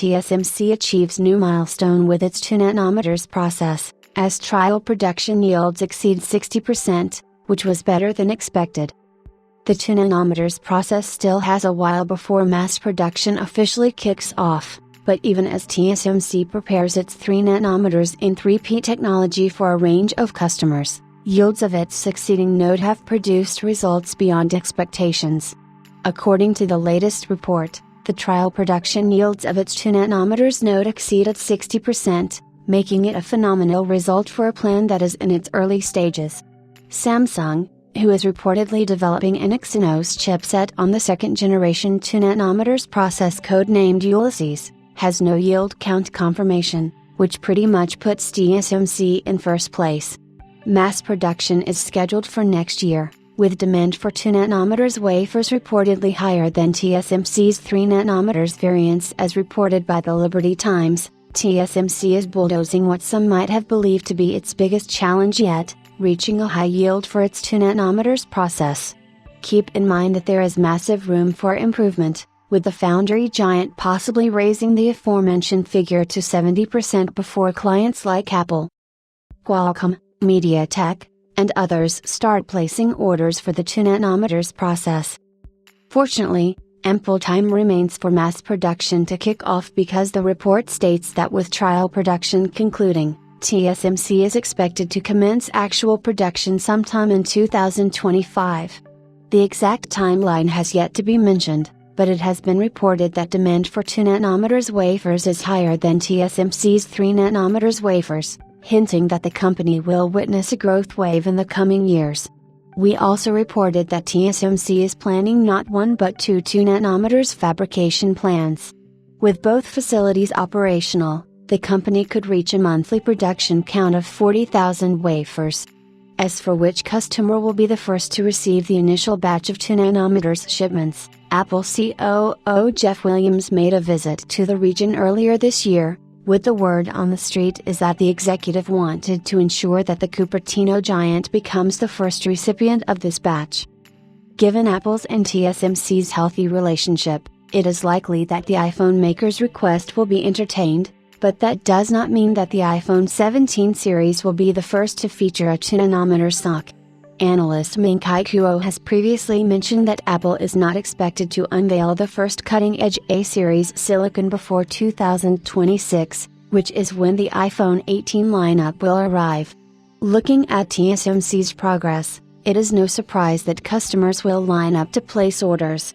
TSMC achieves new milestone with its 2 nanometers process, as trial production yields exceed 60%, which was better than expected. The 2 nanometers process still has a while before mass production officially kicks off, but even as TSMC prepares its 3 nanometers in 3P technology for a range of customers, yields of its succeeding node have produced results beyond expectations. According to the latest report, the trial production yields of its 2 nanometers node exceeded 60%, making it a phenomenal result for a plan that is in its early stages. Samsung, who is reportedly developing an Exynos chipset on the second generation 2 nanometers process codenamed Ulysses, has no yield count confirmation, which pretty much puts TSMC in first place. Mass production is scheduled for next year, with demand for 2 nanometers wafers reportedly higher than TSMC's 3 nanometers variants as reported by the Liberty Times. TSMC is bulldozing what some might have believed to be its biggest challenge yet, reaching a high yield for its 2 nanometers process. Keep in mind that there is massive room for improvement, with the foundry giant possibly raising the aforementioned figure to 70% before clients like Apple, Qualcomm, MediaTek, and others start placing orders for the 2 nanometers process. Fortunately, ample time remains for mass production to kick off because the report states that with trial production concluding, TSMC is expected to commence actual production sometime in 2025. The exact timeline has yet to be mentioned, but it has been reported that demand for 2 nanometers wafers is higher than TSMC's 3 nanometers wafers, hinting that the company will witness a growth wave in the coming years. We also reported that TSMC is planning not one but 2 nanometers fabrication plants. With both facilities operational, the company could reach a monthly production count of 40,000 wafers. As for which customer will be the first to receive the initial batch of 2 nanometers shipments, Apple COO Jeff Williams made a visit to the region earlier this year, with the word on the street is that the executive wanted to ensure that the Cupertino giant becomes the first recipient of this batch. Given Apple's and TSMC's healthy relationship, it is likely that the iPhone maker's request will be entertained, but that does not mean that the iPhone 17 series will be the first to feature a 2 nanometer SoC. Analyst Ming-Chi Kuo has previously mentioned that Apple is not expected to unveil the first cutting-edge A-series silicon before 2026, which is when the iPhone 18 lineup will arrive. Looking at TSMC's progress, it is no surprise that customers will line up to place orders.